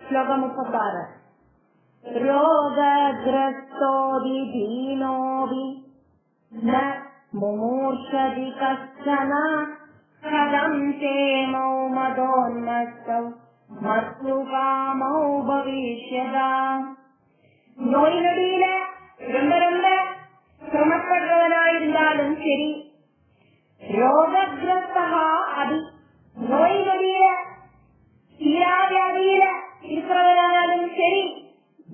ശ്ലോകം 36. രോഗഗ്രസ്തോതി ദീനോവി ന മുമൂർച്ഛതി കശ്ചന കഥം ക്ഷേമൗ മദോന്മസ്തൗ മർത്തുകാമൗ ഭവിഷ്യതാ. നോയ് നൊടിയില് രണ്ട് ശ്രമപ്പെടുന്നവനായിരുന്നാലും ശരി, രോഗഗ്രസ്ത അതി നോയ് നൊടിയില് തീരാവ്യാധിയില് ഇരിക്കുന്നവനായാലും ശരി,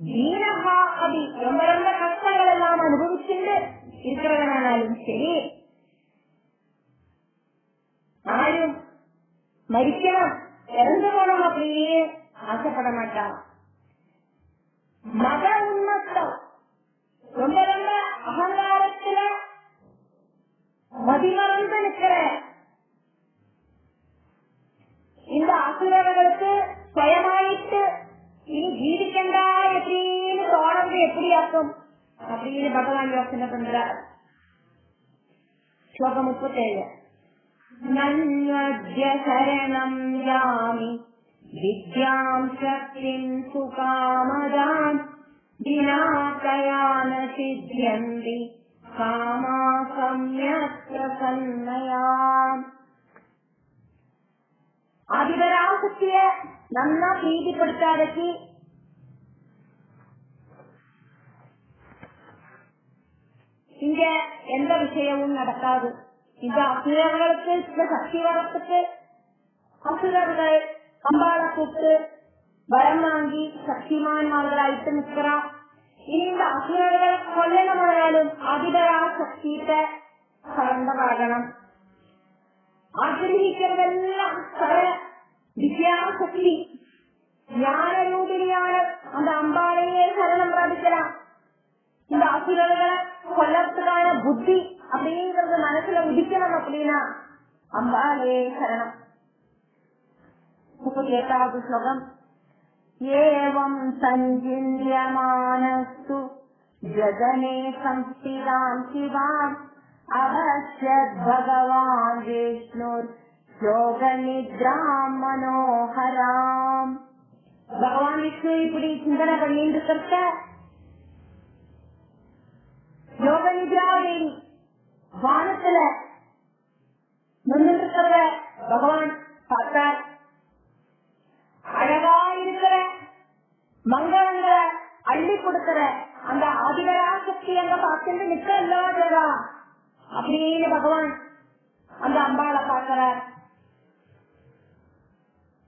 ദീനഹ അതി രണ്ട് കഷ്ടങ്ങളെല്ലാം അനുഭവിച്ചിട്ട് ഇരിക്കുന്നവനായാലും ശരി, ആരും മരിക്കണം ഇറന്നു പോകണം அப்படின்னு ஆசைப்பட மாட்டான். மத உன்மத்தம் ரொம்ப அகங்காரத்துல மதிமறந்து நிற்கிற இந்த அசுரர்களுக்கு சுயமாயிட்டு இனி ஜீவிக்கண்டா எப்படின்னு தோணுறது எப்படியாக்கும் அப்படின்னு பகவான் யோசனை பண்றார். ஸ்லோகம் 37. நன்யத்ய சரணம் யாமி வித்யாம் சக்திம் சுகாமதாம் விநாசயான சித்யந்தி காமா சம்யக் பிரசன்னயாம். அதிபராசக்திய நல்லா பிரீதிப்படுத்தாதக்கு இங்க எந்த விஷயமும் நடக்காது. இந்த அசுரர்களுக்கு இந்த சக்தி வரத்துக்கு அசுரர்கள் அம்பாளை கூப்பிட்டு வரம் வாங்கி சக்திமான்மார்களாயிட்டு நிற்கிறான். இனி இந்த அசுரர்களை கொல்லணுமானாலும் அதிபராசக்தியிட்ட சரண்டமாகணும். ஆഗ്രഹിக்கிறதெல்லாம் வித்யாசக்தி ஞானரூபிணியான அந்த அம்பாளையே சரணம் பிராபிக்கலாம். இந்த அசுரர்களை கொல்லறதுக்கான புத்தி அப்படிங்கறது மனசுல உதிக்கணும் அப்படின்னா அம்பாளையே சரணம். 38வது ஸ்லோகம். ஏவம் சஞ்சின்யமானஸ்து ஜகனே சம்ஸ்திதாம் சிவாம் அவஸ்யத் பகவான் விஷ்ணுர் யோக நித்ராம் மனோஹராம். பகவான் விஷ்ணு இப்படி சிந்தனை பண்ணிட்டு இருக்க யோக நித்ராவேணி வானத்துல நின்றுக்கிறத பகவான் பார்த்தார். அழகா இருக்கிற மங்களங்களை அள்ளி கொடுக்கிற அந்த ஆதிபராசக்தி அங்க பார்த்து நிக்க இல்லாததா அப்படின்னு பகவான் அந்த அம்பாளை பார்க்கிறார்.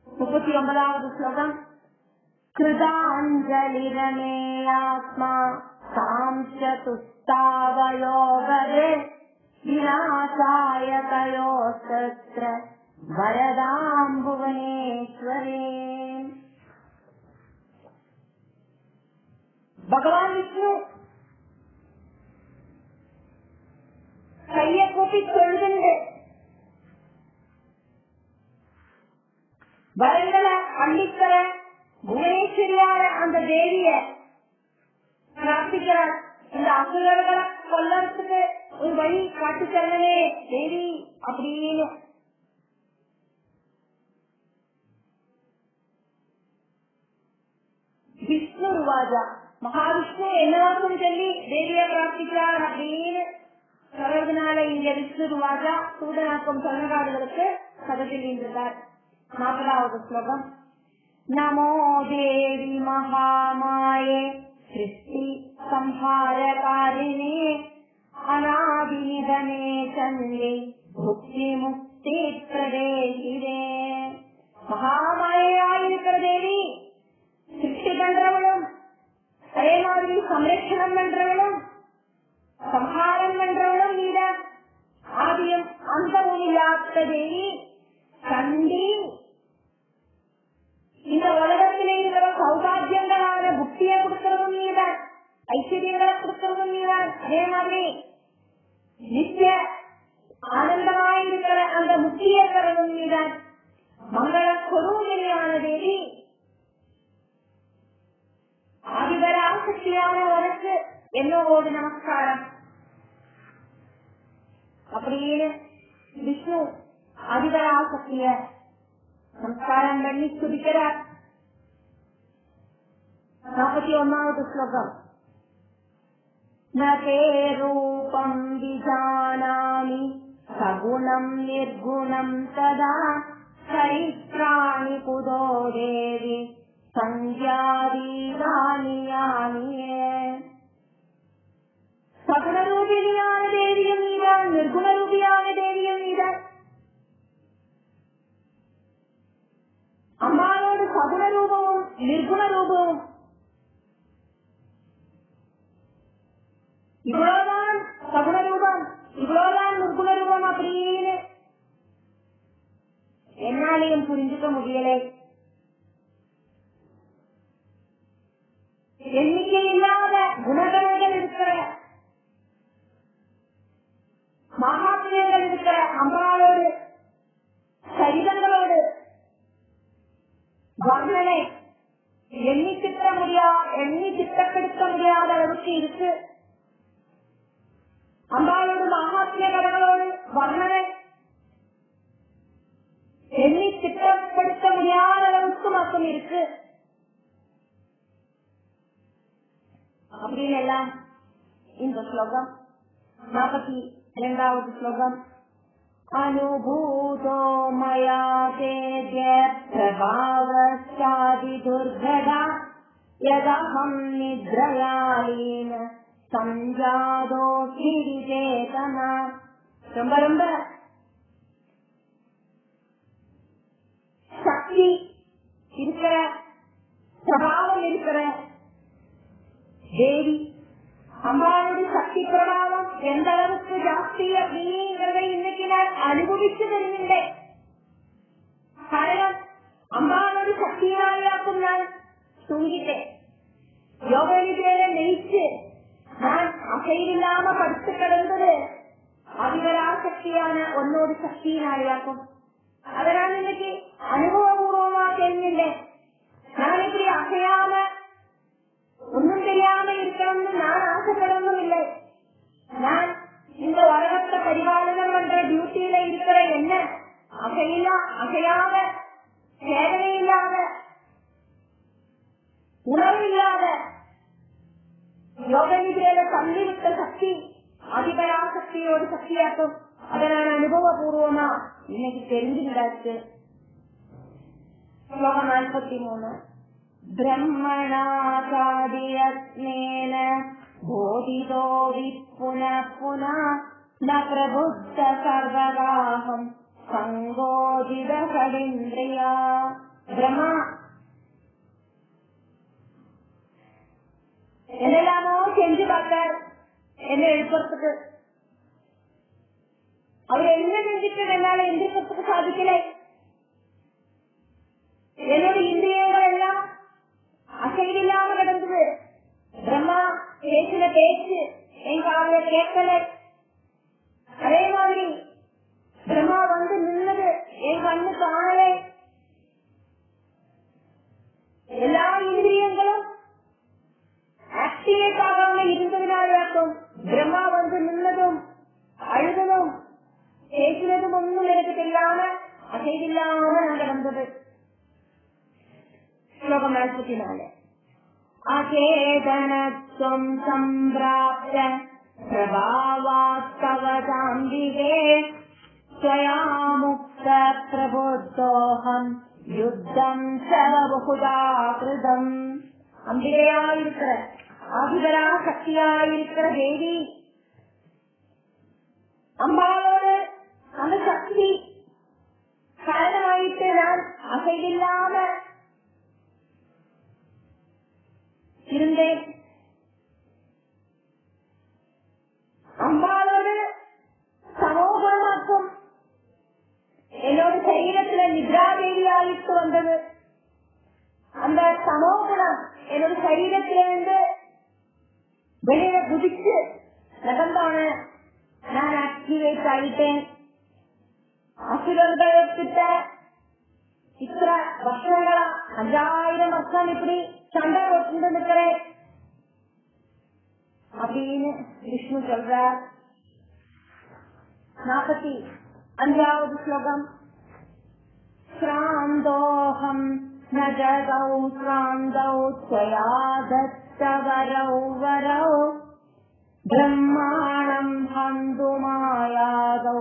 39வது ஸ்லோகம். கிருதாஞ்சலிரமேயாத்மா சாம்சதுஸ்தாவயோகரே விநாசாய தயோஸ்தத்ர வரதாம் புவனேஸ்வரே. பகவான் விஷ்ணு கைய கூப்பி தொழுதுண்டு வரங்களை அள்ளிக்கிற புவனேஸ்வரியான அந்த தேவிய பிரார்த்திக்கிறார். இந்த அசுரர்களை கொல்லறதுக்கு ஒரு வழி காட்டுச்சே தேவி அப்படின்னு. விஷ்ணு ருவாஜா மகாவிஷ்ணு என்னவாக்கும் சொல்லி தேவிய பிரார்த்திக்கிறார் அப்படின்னு சொல்றதுனால இங்க விஷ்ணு ருவாஜா சூடனாக்கும் சொன்னகாடுகளுக்கு சதத்தில் நின்றார். 40வது ஸ்லோகம். நமோ தேவி மகாமாயே சிருஷ்டி சம்ஹாரகாரிணே அநாதிநிதனே சந்தி முக்தி முக்தி பிரதேசிரே. மகாமாயாயிருக்கிற தேவி சிருஷ்டி பண்றவளும் அதே மாதிரி சம்ரட்சணம் பண்றவளும் சம்ஹாரம் பண்றவளும் நீதான். ஆதியும் அந்தமும் இல்லாத தேவி சண்டி இந்த உலகத்திலே இருக்கிற சௌபாகியங்களான புக்தியை கொடுக்கறதும் நீதான், ஐஸ்வர்யங்களை கொடுக்கறதும் நீதான். அதே மாதிரி நித்திய ஆனந்தமாயிருக்கிற அந்த முக்தியை தரதும் நீதான். மங்கள சொரூபிணியான தேவி ஆதிபராசக்தியான உனக்கு என்னோடு நமஸ்காரம் அப்படின்னு விஷ்ணு ஆதிபராசக்திய நமஸ்காரம் பண்ணி துதிக்கிறார். 41ാമത്തെ ശ്ലോകം. നേ രൂപം വിജാനാമി സഗുണം നിർഗുണം തദാ ചൈത്രാണി കുതോ ദേവി സംഖ്യാതീതാനിയാനിയേ. സഗുണരൂപിണിയാണ് ദേവിയും നീതാൻ, നിർഗുണരൂപിയാണ് ദേവിയും നീതാൻ. അമ്മാനോട് സഗുണരൂപവും നിർഗുണരൂപവും இவ்வளவுதான் சகுண ரூபம், இவ்வளவுதான் நிர்குண ரூபம் அப்படின்னு என்னாலையும் புரிஞ்சுக்க முடியலை. எண்ணிக்கை இல்லாத குணகணங்கள் இருக்கிற, மகாத்மியங்கள் இருக்கிற அம்மாவோடு சரிதங்களோடு வர்ணனை எண்ணி திட்டப்படுத்த முடியாத அளவுக்கு இருக்கு. அம்பாளோடு மகாத்மிய கதைகளோடு வர்ணனை எண்ணி திட்டப்படுத்த முடியாத அளவுக்கு மட்டும் இருக்கு. அப்படின்னு எல்லாம் இந்த ஸ்லோகம். 42வது ஸ்லோகம். அனுபூதோ மயா தேஜ பிரபாவஸ்யாதி துர்கடா யதஹம் நித்ரயாலீன சஞ்சாதோ கிரிதேதனா. ரொம்ப ரொம்ப சக்தி இருக்கிற, பிரபாவம் இருக்கிற தேவி. அம்பாளுடைய சக்தி பிரபாவம் எந்த அளவுக்கு ஜாஸ்தி அப்படிங்கிறத இன்னைக்கு நான் அனுபவிச்சு தெரிஞ்சிட்டேன். காரணம், அம்பாளுடைய சக்தியாக்கும் நான் தூங்கிட்டேன். யோக நிதியில நெய்ச்சு நான் அசைவில்லாம படுத்து கிடந்தது அதிபராசக்தியான ஒன்னோடு சக்தியினாயாக்கும். அதனால இன்னைக்கு அனுபவபூர்வமா தெரிஞ்சிட்டேன். நான் இப்படி அசையாம ஒன்னும் தெரியாம இருக்கணும்னு நான் ஆசைப்படணும் இல்லை. நான் இந்த உலகத்தை பரிபாலனம் பண்ற டியூட்டியில இருக்கிற என்ன அசையாத, சேதனை இல்லாத, உணவு இல்லாத யோக நிதியில தள்ளிவிட்ட சக்தி அதிபராசக்தியோடு சக்தியாக்கும். அதை நான் அனுபவபூர்வமா இன்னைக்கு தெரிஞ்சுக்கிட்டாச்சு. ஸ்லோகம் 43. பிரம்மணாசாதியஸ்னேன போதிதோ விப்புனः புனः ந பிரபுத்த சர்வகாஹம் சங்கோதித சடிந்திரியா. பிரம்மா என்னெல்லாமோ செஞ்சு பார்த்தார் என்ன எழுப்புறதுக்கு. அவர் என்ன செஞ்சுட்டு என்னால எந்திரிக்கிறதுக்கு சாதிக்கலை. என்னோட இந்திரியங்கள் எல்லாம் அசைவில்லாம கிடந்தது. பிரம்மா பேசின பேச்சு என் காலையில கேட்கலை. அதே மாதிரி பிரம்மா வந்து நின்னது என் கண்ணு காணலை. எல்லா இந்திரியங்களும் ஆக்டிவேட் ஆகாம இருந்ததுனாலும் பிரம்மா வந்து நின்னதும் அழுததும் பேசினதும் ஒன்றும் எனக்கு தெரியாம அசைவில்லாம நடந்தது. ஸ்லோகம் 44. அகேதனத்வம் சம்பிராப்த பிரபாவாத்கவதாம்பிகே ஸ்வயா முக்த பிரபுத்தோஹம் யுத்தம் சவபுதா கிருதம். அம்பிகையாயிருக்கிற, ஆதிபரா சக்தியாயிருக்கிற தேவி அம்பாளோடு அந்த சக்தி காரணமாயிட்டு நான் அசைவில்லாம இருந்தேன். அம்பாளோடு சமோகுணமாக்கும் என்னோட சரீரத்துல நித்ராதேவியாயிட்டு வந்தது. அந்த சமோகுணம் என்னோட சரீரத்திலிருந்து வெளியில குதிச்சு நடந்தான நான் ஆக்டிவேட் ஆயிட்டேன். அசுரர்கிட்ட இத்தனை வருஷங்களா 5000 வருஷம் இப்படி சண்டை ஓட்டு நிற்கிறேன் அப்படின்னு விஷ்ணு சொல்றார். 45வது ஸ்லோகம். ஸ்ராந்தோஹம் நஜதௌ சாந்தௌ ஸ்வயாதத்தவரௌ வரௌ பிரம்மாணம் ஹந்துமாயாதௌ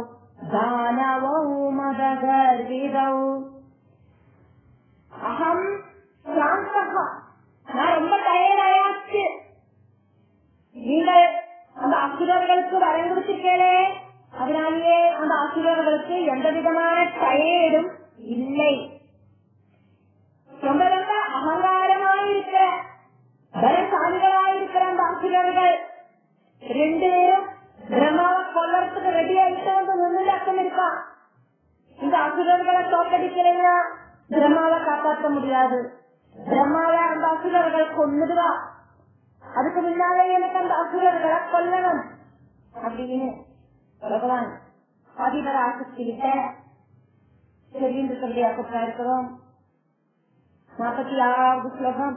தானவௌ மதகர்விதௌ. அகம் சாந்தஹா, நான் ரொம்ப டயர்டாயாச்சு. நீங்கள் அந்த அசுரர்களுக்கு வரம் கொடுத்திருக்கே, அதனாலேயே அந்த அசுரர்களுக்கு எந்த விதமான டயர்டும் இல்லை. ரொம்ப ரொம்ப அகங்காரமாயிருக்கிற பலசாலிகளாயிருக்கிற அந்த அசுரர்கள் 2 பேரும் பிரம்மாவை கொல்லறதுக்கு ரெடி ஆயிட்டு வந்து முன்னிலாக்கம் இருக்கான். இந்த அசுரர்களை தோக்கடிக்கலைன்னா பிரம்மாவை காப்பாற்ற முடியாது. பிரம்மாவை அந்த அசுரர்கள் கொன்னுடுவா. அதுக்கு முன்னாலே எனக்கு அந்த அசுரர்களை கொல்லணும் அப்படின்னு பகவான் ஆதிபராசக்தி கிட்ட சொல்லிட்டு இருக்கிறோம். 46வது ஸ்லோகம்.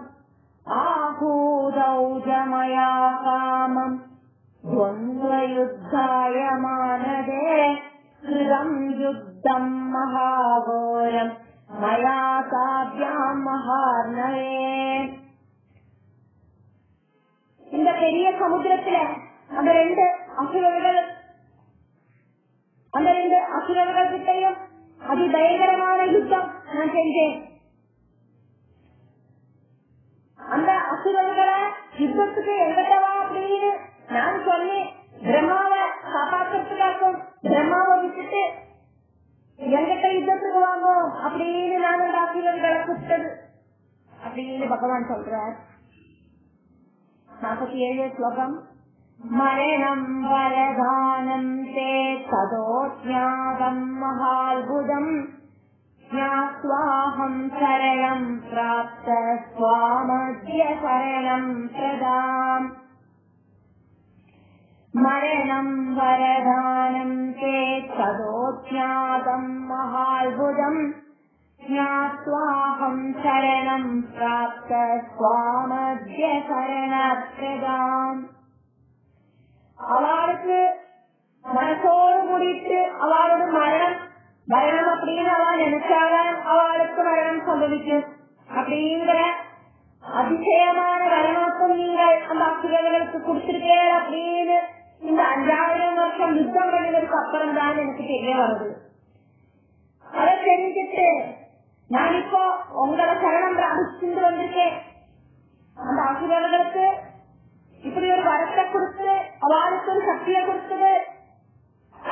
ஆஹூதௌஜமயா காமம் துவந்த்வயுத்தாயமானதே கிருதம் யுத்தம் மகாகோரம் மயா காவ்யாம் மகார்ணவே. இந்த பெரிய சமுத்திரத்துல அந்த 2 அசுரர்கள் கிட்டையும் அதிபயங்கரமான யுத்தம் நான் செஞ்சேன். அந்த அசுரர்களை யுத்தத்துக்கு எங்கட்டவா அப்படின்னு நான் சொன்னேன். பிரம்மாவை காப்பாற்றுறதுக்காக்கும் பிரம்மாவை விட்டுட்டு எங்கிட்ட யுத்தத்துக்கு வாங்கும் அப்படின்னு நான் அந்த அசுரர்களை கூப்பிட்டது அப்படின்னு பகவான் சொல்றார். 47 ஸ்லோகம். மரணம் வரதானம் தே ததோஜ்ஞாதம் மகாத்புதம் ஞாத்வாஹம் சரணம் ப்ராப்த ஸ்வாமத்ய சரணம் பிரதாம். மரணம் வரதானம் தே ததோஜ்ஞாதம் மகாத்புதம் ஞாத்வாஹம் சரணம் ப்ராப்த ஸ்வாமத்ய சரணப்பிரதாம். அவளுக்கு மனசோடு முடித்து அவளோட மரணம் அப்படின்னு அவள் நினைச்சாதான் அவளுக்கு மரணம் சம்பவிக்கும் அப்படிங்கிற அதிசயமான வரமாக்கம் நீங்கள் அந்த அசுரர்களுக்கு கொடுத்திருக்கீங்க அப்படின்னு இந்த 5000 வருஷம் யுத்தம் பண்ணதுக்கு அப்புறம் தான் எனக்கு தெரிய வருது. அதை தெரிஞ்சிட்டு நான் இப்போ உங்களை சரணம் பிராபிச்சுட்டு வந்திருக்கேன். அந்த அசுரர்களுக்கு இப்படி ஒரு வரத்தை கொடுத்து அவளுக்கு ஒரு சக்தியை கொடுத்தது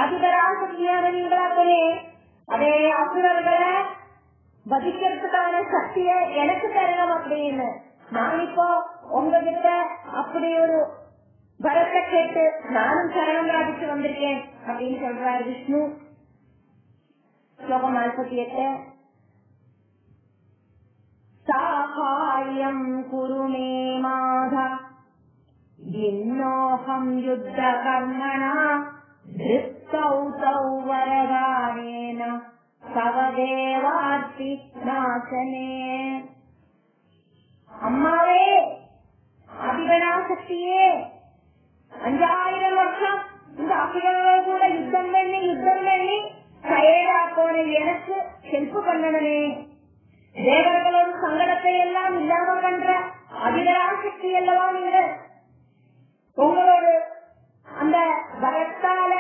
அதிபராசக்தியான நீங்களாக்கவே அதே அசுரர்களை வதிக்கிறதுக்கான சக்தியை எனக்கு தரணும் அப்படின்னு நான் இப்போ உங்ககிட்ட அப்படி ஒரு வரத்தை கேட்டு நானும் சரணம் பிராபிச்சு வந்திருக்கேன் அப்படின்னு சொல்றாரு விஷ்ணு. ஸ்லோகம் 48. சாஹாயம் குரு மே மாதா இன்னோஹம் யுத்த கர்மணா திருப்தௌ தௌ வரதானேன சவதேவார்த்தி நாசனே. அம்மாவே, அதிபராசக்தியே, 5000 வருஷம் இந்த அசுரர்கள் கூட யுத்தம் பண்ணி டயர்டா போன எனக்கு ஹெல்ப் பண்ணணுமே. தேவர்களோட சங்கடத்தை எல்லாம் இல்லாம பண்ற அதிபராசக்தி அல்லவா நீங்க. உங்களோட அந்த வரத்தால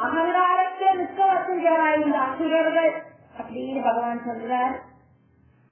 அகங்காரத்தை நிற்க வச்சுகிறாய் இந்த அசுரர்கள் அப்படின்னு பகவான் சொல்றார்.